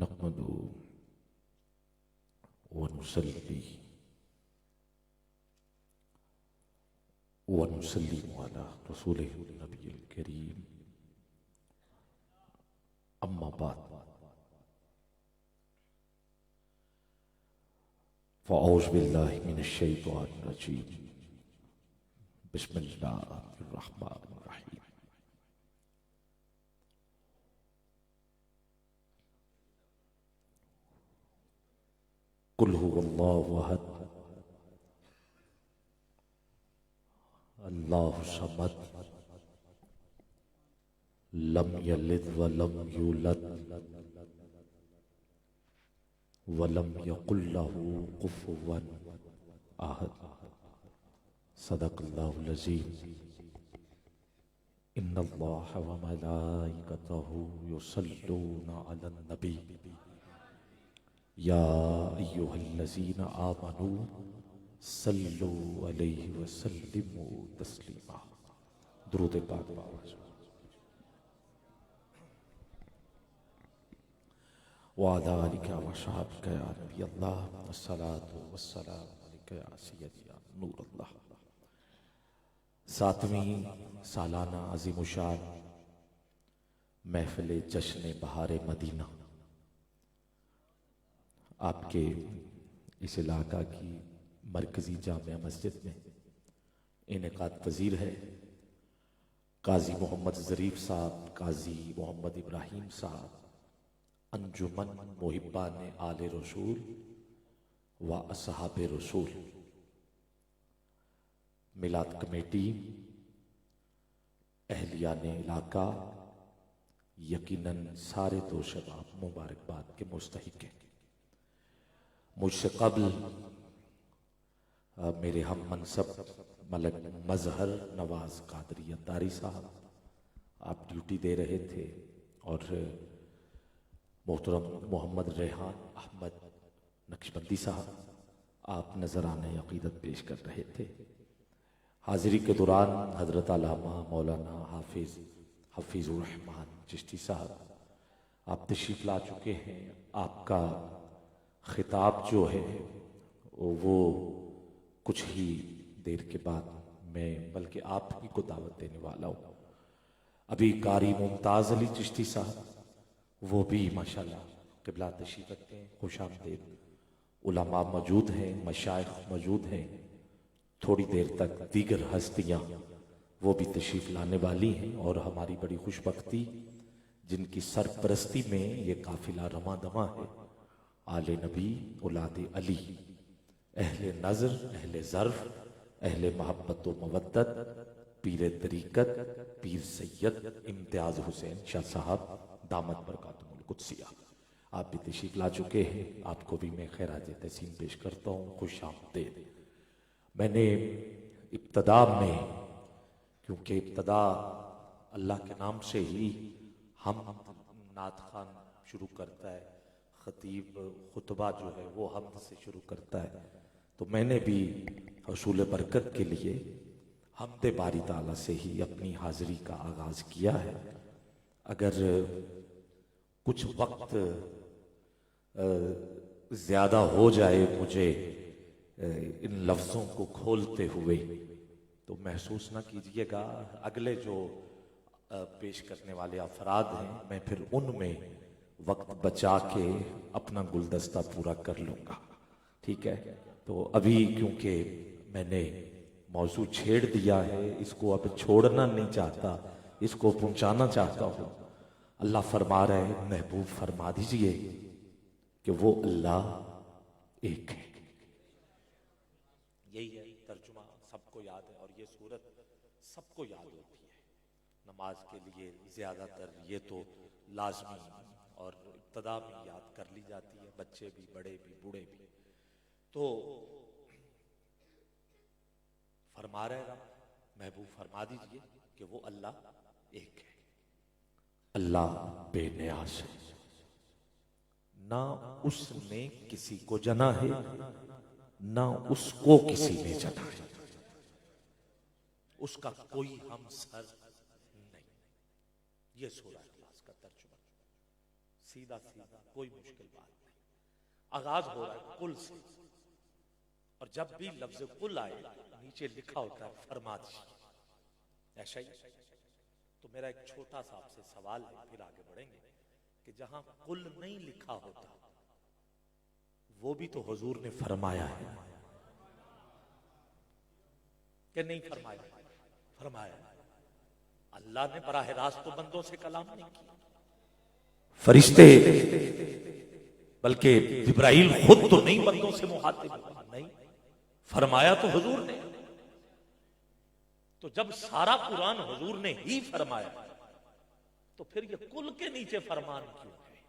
نحمده ونصلي ونسلم على رسوله النبي الكريم أما بعد فأعوذ بالله من الشيطان الرجيم بسم الله الرحمن الرحيم قل هو الله أحد الله الصمد لم يلد ولم يولد ولم يكن له كفوا أحد صدق الله العظيم إن الله وملائكته يصلون على النبي يا أيها الذين آمنوا صلوا عليه وسلموا تسليما درود پاک باوجھ وعلى آلك وصحبك يا نبي الله والصلاة والسلام عليك يا سيدي يا نور اللہ۔ ساتویں سالانہ عظیم الشان محفل جشن بہار مدینہ آپ کے اس علاقہ کی مرکزی جامع مسجد میں انعقاد پذیر ہے۔ قاضی محمد ظریف صاحب، قاضی محمد ابراہیم صاحب، انجمن محبان آل رسول و اصحاب رسول میلاد کمیٹی، اہلیان علاقہ، یقیناً سارے دو شباب مبارکباد کے مستحق ہیں۔ مجھ سے قبل میرے ہم منصب ملک مظہر نواز قادری اتاری صاحب آپ ڈیوٹی دے رہے تھے، اور محترم محمد ریحان احمد نقشبندی صاحب آپ نذرانہ عقیدت پیش کر رہے تھے۔ حاضری کے دوران حضرت علامہ مولانا حفیظ الرحمن چشتی صاحب آپ تشریف لا چکے ہیں۔ آپ کا خطاب جو ہے وہ کچھ ہی دیر کے بعد میں بلکہ آپ ہی کو دعوت دینے والا ہوں۔ ابھی قاری ممتاز علی چشتی صاحب وہ بھی ماشاءاللہ قبلہ تشریف رکھتے ہیں، خوش آمدید۔ علماء موجود ہیں، مشائخ موجود ہیں، تھوڑی دیر تک دیگر ہستیاں وہ بھی تشریف لانے والی ہیں، اور ہماری بڑی خوش بختی جن کی سرپرستی میں یہ قافلہ رواں دواں ہے، آل نبی، اولاد علی، اہل نظر، اہل ظرف، اہل محبت و مودت، پیر طریقت، پیر سید امتیاز حسین شاہ صاحب دامت برکاتہم القدسیہ آپ بھی تشریف لا چکے ہیں۔ آپ کو بھی میں خراج تحسین پیش کرتا ہوں، خوش آمدید۔ میں نے ابتدا میں، کیونکہ ابتدا اللہ کے نام سے ہی ہم نعت خوان شروع کرتا ہے، خطیب خطبہ جو ہے وہ حمد سے شروع کرتا ہے، تو میں نے بھی حصول برکت کے لیے حمد باری تعالیٰ سے ہی اپنی حاضری کا آغاز کیا ہے۔ اگر کچھ وقت زیادہ ہو جائے مجھے ان لفظوں کو کھولتے ہوئے تو محسوس نہ کیجئے گا، اگلے جو پیش کرنے والے افراد ہیں میں پھر ان میں وقت بچا کے اپنا گلدستہ پورا کر لوں گا، ٹھیک ہے؟ تو ابھی کیونکہ میں نے موضوع چھیڑ دیا ہے، اس کو اب چھوڑنا نہیں چاہتا، اس کو پہنچانا چاہتا ہوں۔ اللہ فرما رہے ہیں، محبوب فرما دیجئے کہ وہ اللہ ایک ہے۔ یہی ہے ترجمہ، سب کو یاد ہے، اور یہ سورت سب کو یاد ہوتی ہے۔ نماز کے لیے زیادہ تر یہ تو لازمی اور ابتدا میں یاد کر لی جاتی ہے، بچے بھی، بڑے بھی، بوڑھے بھی۔ تو فرما رہے گا محبوب فرما دیجئے کہ وہ اللہ ایک ہے۔ اللہ بے نیاز ہے، نہ اس نے کسی کو جنا ہے نہ اس کو کسی نے جنا ہے، اس کا کوئی ہم سر نہیں۔ یہ سورہ اخلاص کا ترجمہ۔ سیدھا سیدھا، کوئی مشکل بات نہیں. آغاز ہو رہا ہے قل سے، اور جب بھی لفظ قل آئے نیچے لکھا ہوتا ہے فرما دیجیے. ایسا ہی تو میرا ایک چھوٹا سا آپ سے سوال ہے، پھر آگے بڑھیں گے، کہ جہاں قل نہیں لکھا ہوتا وہ بھی تو حضور نے فرمایا ہے کہ نہیں فرمایا؟ فرمایا. اللہ نے براہ راست تو بندوں سے کلام نہیں کیا، فرشتے بلکہ جبرائیل خود تو نہیں بندوں سے مخاطب ہوا، نہیں، فرمایا تو حضور نے. تو جب سارا قرآن حضور نے ہی فرمایا تو پھر یہ کل کے نیچے فرمان کیوں ہے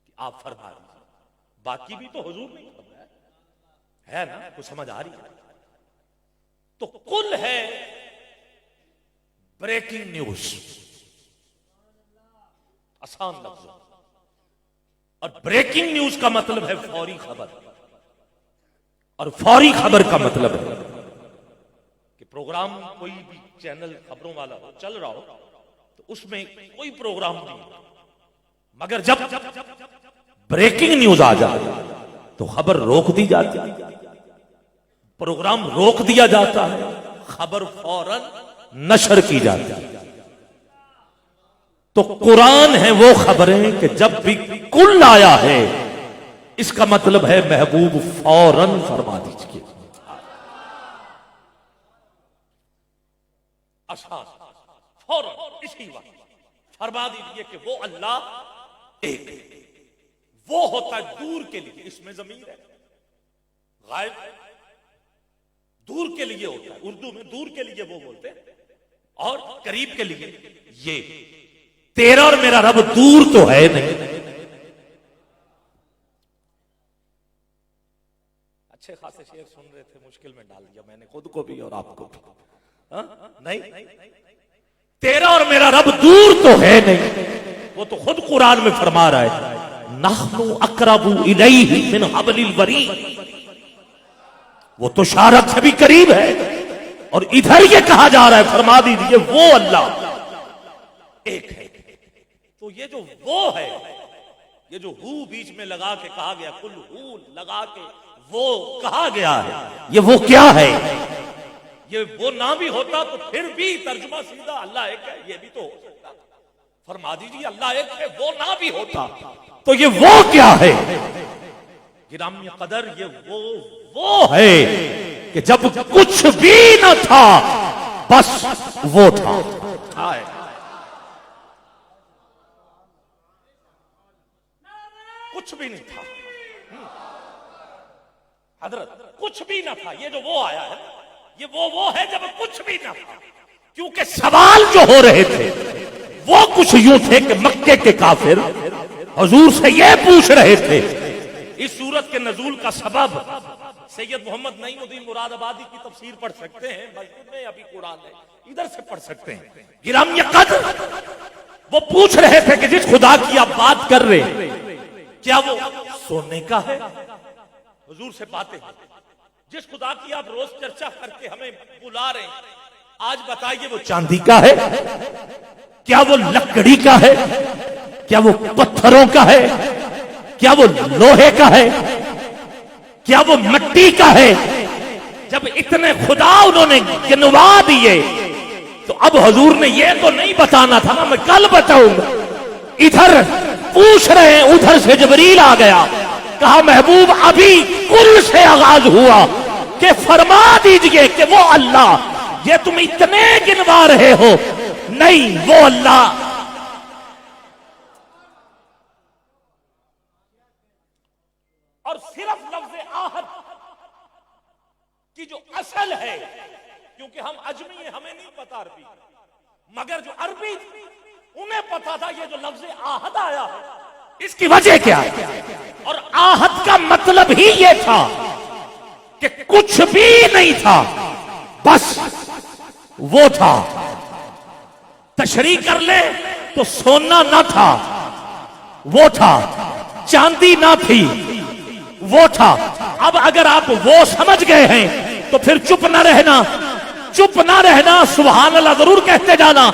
کہ آپ فرما دیجیے؟ باقی بھی تو حضور نے فرمایا ہے نا، کچھ سمجھ آ رہی ہے؟ تو کل ہے بریکنگ نیوز، آسان لفظ، اور بریکنگ نیوز کا مطلب ہے فوری خبر، اور فوری خبر کا مطلب ہے کہ پروگرام کوئی بھی چینل خبروں والا ہو چل رہا ہو تو اس میں کوئی پروگرام نہیں، مگر جب بریکنگ نیوز آ جائے تو خبر روک دی جاتی ہے، پروگرام روک دیا جاتا ہے، خبر فوراً نشر کی جاتی ہے. تو قرآن ہے وہ خبریں کہ جب بھی کل آیا ہے اس کا مطلب ہے محبوب فوراً فرما دیجیے. اچھا، فوراً اسی وقت فرما دیجیے کہ وہ اللہ ایک ہے. وہ ہوتا ہے دور کے لیے، اس میں ضمیر ہے، غائب دور کے لیے ہوتا ہے. اردو میں دور کے لیے وہ بولتے ہیں، اور قریب کے لیے یہ. تیرا اور میرا رب دور تو ہے نہیں. اچھے خاصے شعر سن رہے تھے، مشکل میں ڈال دیا میں نے خود کو بھی اور آپ کو بھی. نہیں، تیرا اور میرا رب دور تو ہے نہیں، وہ تو خود قرآن میں فرما رہا ہے نحن اقرب الیہ من حبل الورید. وہ تو شارک سے بھی قریب ہے، اور ادھر یہ کہا جا رہا ہے فرما دیجیے وہ اللہ ایک ہے. تو یہ جو وہ ہے، یہ جو ہو بیچ میں لگا کے کہا گیا، کل ہو لگا کے وہ کہا گیا ہے، یہ وہ کیا ہے؟ یہ وہ نہ بھی ہوتا تو پھر بھی ترجمہ سیدھا اللہ ایک ہے یہ بھی تو ہو سکتا. فرما دیجیے اللہ ایک ہے، وہ نہ بھی ہوتا تو یہ وہ کیا ہے؟ گرامی قدر یہ وہ ہے کہ جب کچھ بھی نہ تھا بس وہ تھا. کچھ بھی نہیں تھا حضرت، کچھ بھی نہ تھا. یہ جو وہ آیا ہے یہ وہ ہے جب کچھ بھی نہ تھا. کیونکہ سوال جو ہو رہے تھے وہ کچھ یوں تھے کہ مکے کے کافر حضور سے یہ پوچھ رہے تھے. اس سورت کے نزول کا سبب سید محمد نعیم الدین مراد آبادی کی تفسیر پڑھ سکتے ہیں، مسجد میں ابھی قرآن ہے ادھر سے پڑھ سکتے ہیں. گرامی قدر وہ پوچھ رہے تھے کہ جس خدا کی آپ بات کر رہے کیا وہ سونے کا ہے؟ حضور سے باتیں جس خدا کی آپ روز چرچا کر کے ہمیں بلا رہے ہیں آج بتائیے وہ چاندی کا ہے؟ کیا وہ لکڑی کا ہے؟ کیا وہ پتھروں کا ہے؟ کیا وہ لوہے کا ہے؟ کیا وہ مٹی کا ہے؟ جب اتنے خدا انہوں نے گنوا دیے تو اب حضور نے یہ تو نہیں بتانا تھا نا میں کل بتاؤں گا. ادھر پوچھ رہے ہیں، ادھر سے جبریل آ گیا، کہا محبوب ابھی کل سے آغاز ہوا کہ فرما دیجئے کہ وہ اللہ یہ تم اتنے گنوا رہے ہو نہیں، وہ اللہ اور صرف لفظ آہد کی جو اصل ہے، کیونکہ ہم عجمی ہیں ہمیں نہیں پتا عربی، مگر جو عربی انہیں پتا تھا یہ جو لفظ آہد آیا ہے اس کی وجہ کیا ہے. اور آہد کا مطلب ہی یہ تھا کہ کچھ بھی نہیں تھا بس وہ تھا. تشریح کر لے تو سونا نہ تھا وہ تھا، چاندی نہ تھی وہ تھا. اب اگر آپ وہ سمجھ گئے ہیں تو پھر چپ نہ رہنا، چپ نہ رہنا، سبحان اللہ ضرور کہتے جانا.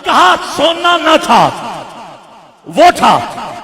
کہا سونا نہ تھا وہ تھا.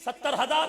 70,000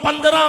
15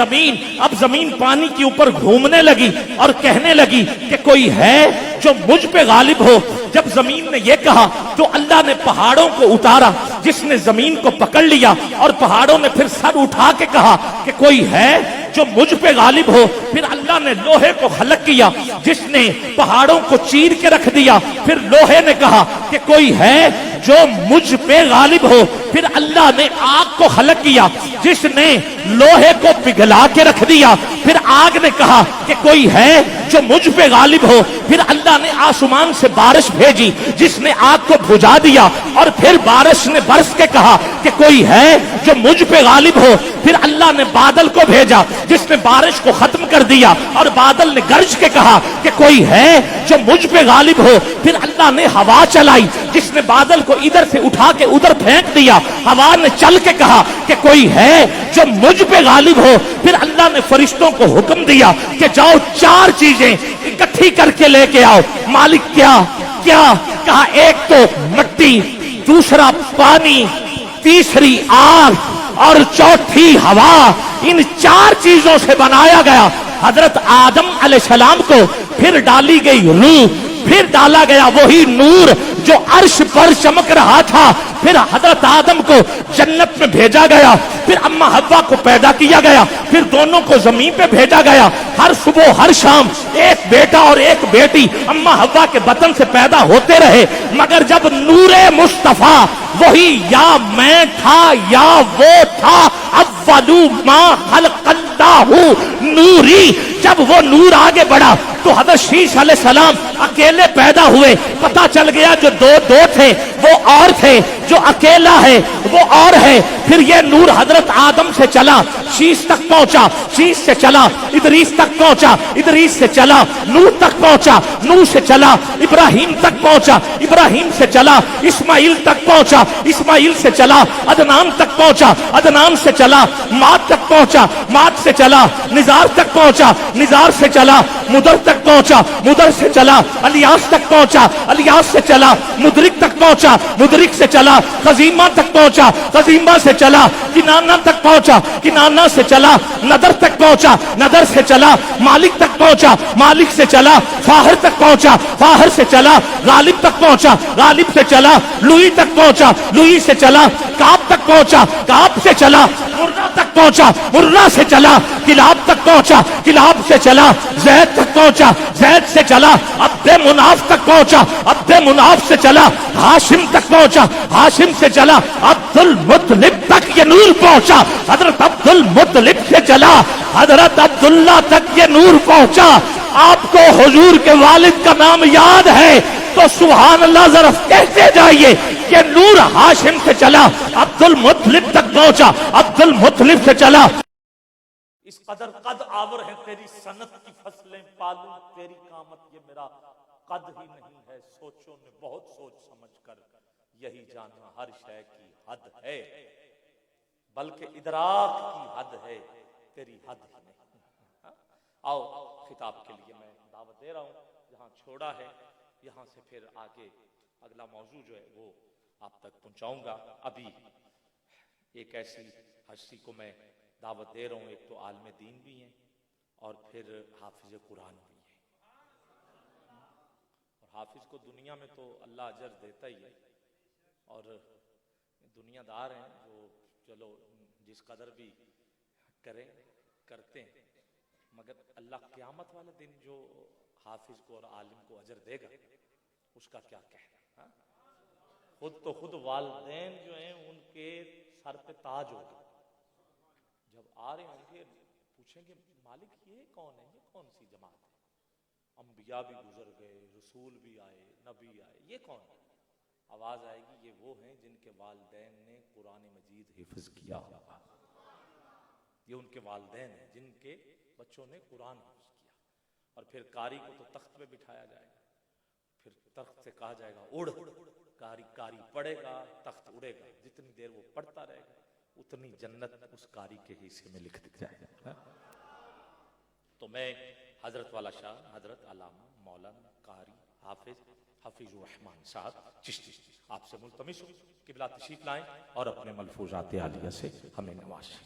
زمین، اب زمین پانی کے اوپر گھومنے لگی اور کہنے لگی کہ کوئی ہے جو مجھ پہ غالب ہو۔ جب زمین نے یہ کہا تو اللہ نے پہاڑوں کو اتارا، جس نے زمین کو پکڑ لیا، اور پہاڑوں نے پھر سر اٹھا کے کہا کہ کوئی ہے جو مجھ پہ غالب ہو۔ پھر اللہ نے لوہے کو خلق کیا جس نے پہاڑوں کو چیر کے رکھ دیا۔ پھر لوہے نے کہا کہ کوئی ہے جو مجھ پہ غالب ہو۔ پھر اللہ نے آگ کو خلق کیا جس نے لوہے کو پگھلا کے رکھ دیا۔ پھر آگ نے کہا کہ کوئی ہے جو مجھ پہ غالب ہو۔ پھر اللہ نے آسمان سے بارش بھیجی جس نے آگ کو بجھا دیا، اور پھر بارش نے برس کے کہا کہ کوئی ہے جو مجھ پہ غالب ہو۔ پھر اللہ نے بادل کو بھیجا جس نے بارش کو ختم کر دیا، اور بادل نے گرج کے کہا کہ کوئی ہے جو مجھ پہ غالب ہو۔ پھر اللہ نے ہوا چلائی جس نے بادل کو ادھر سے اٹھا کے ادھر پھینک دیا۔ ہوا نے چل کے کہا کہ کوئی ہے جو مجھ پہ غالب ہو۔ پھر اللہ نے فرشتوں کو حکم دیا کہ جاؤ 4 چیزیں اکٹھی کر کے لے کے آؤ۔ مالک کیا کہا ایک تو مٹی، دوسرا پانی، تیسری آگ اور چوتھی ہوا۔ ان 4 چیزوں سے بنایا گیا حضرت آدم علیہ السلام کو۔ پھر ڈالی گئی روح، پھر ڈالا گیا وہی نور جو عرش پر چمک رہا تھا۔ پھر حضرت آدم کو جنت میں بھیجا گیا، پھر اما حوا کو پیدا کیا گیا، پھر دونوں کو زمین پہ بھیجا گیا۔ ہر صبح ہر شام ایک بیٹا اور ایک بیٹی اما حوا کے بطن سے پیدا ہوتے رہے، مگر جب نور مصطفیٰ وہی یا میں تھا یا وہ تھا، اولو ما خلق اللہ نوری، جب وہ نور آگے بڑھا تو حضرت شیش علیہ السلام اکیلے پیدا ہوئے۔ پتا چل گیا جو دو تھے وہ اور تھے، جو اکیلا ہے وہ اور ہے۔ پھر یہ نور حضرت آدم سے چلا، شیش تک پہنچا، شیش سے چلا ادریس تک پہنچا، ادریس سے چلا نوح تک پہنچا، نوح سے چلا ابراہیم تک پہنچا، ابراہیم سے چلا اسماعیل تک پہنچا، اسماعیل سے چلا عدنان تک پہنچا، عدنان سے چلا ماد تک پہنچا، ماد سے چلا نزار تک پہنچا، نزار سے چلا مدر تک پہنچا، مدر سے چلا الیاس تک پہنچا، الیاس سے چلا مدرک تک پہنچا، مدرک سے چلا خزیمہ تک پہنچا، خزیمہ سے چلا کنانہ تک پہنچا، کنانہ سے چلا ندر تک پہنچا، ندر سے چلا مالک تک پہنچا، مالک سے چلا فاہر تک پہنچا، فاہر سے چلا غالب تک پہنچا، غالب سے چلا لوئی تک پہنچا، لوئی سے چلا کعب تک پہنچا، کعب سے چلا مرہ تک پہنچا، مرہ سے چلا کلاب تک پہنچا، کلاب سے چلا زید تک پہنچا، زید سے چلا عبد مناف تک پہنچا، عبد مناف سے چلا ہاشم تک پہنچا، ہاشم سے چلا عبد المطلب تک یہ نور پہنچا، حضرت عبد المطلب سے چلا حضرت عبداللہ تک یہ نور پہنچا۔ آپ کو حضور کے والد کا نام یاد ہے تو سبحان اللہ ذرا کہتے جائیے کہ نور ہاشم سے چلا عبد المطلب تک پہنچا، عبد المطلب سے چلا۔ اس قدر قد آور ہے تیری سنت کی فصلیں پالوں، تیری قامت یہ میرا قد ہی نہیں ہے، سوچوں نے بہت سوچ سمجھ کر یہی جانا ہر شے کی حد ہے، بلکہ ادراک کی حد ہے، تیری حد ہی نہیں۔ آؤ خطاب کے لیے میں دعوت دے رہا ہوں، جہاں چھوڑا ہے یہاں سے پھر آگے اگلا موضوع جو ہے وہ آپ تک پہنچاؤں گا۔ ابھی ایک ایسی ہستی کو میں دعوت دے رہا ہوں، ایک تو عالم دین بھی ہیں اور پھر حافظ قرآن بھی ہیں، اور حافظ کو دنیا میں تو اللہ اجر دیتا ہی ہے، اور دنیا دار ہیں جو چلو جس قدر بھی کرتے ہیں، مگر اللہ قیامت والے دن جو حافظ کو اور عالم کو اجر دے گا اس کا کیا کہنا۔ خود والدین جو ہیں ان کے سر پہ تاج ہوگا، جب آ رہے ہوں گے پوچھیں گے مالک یہ کون ہے، یہ کون سی جماعت ہے، انبیاء بھی گزر گئے، رسول بھی آئے، نبی آئے، یہ کون ہے؟ آواز آئے گی یہ وہ ہیں جن کے والدین نے قرآن مجید حفظ کیا ہوگا، یہ ان کے والدین ہیں جن کے بچوں نے قرآن حفظ کیا۔ اور پھر قاری کو تو تخت پہ بٹھایا جائے گا، پھر تخت سے کہا جائے گا اڑ، قاری پڑھے گا، تخت اڑے گا، جتنی دیر وہ پڑھتا رہے گا اتنی جنت اس قاری کے حصے میں لکھ دی جائے گا۔ تو میں حضرت والا شاہ، حضرت علامہ مولانا قاری حافظ حفیظ الرحمن صاحب چشتی آپ سے ملتمس ہوں قبلہ تشریف لائیں اور اپنے ملفوظات عالیہ سے ہمیں نوازیں۔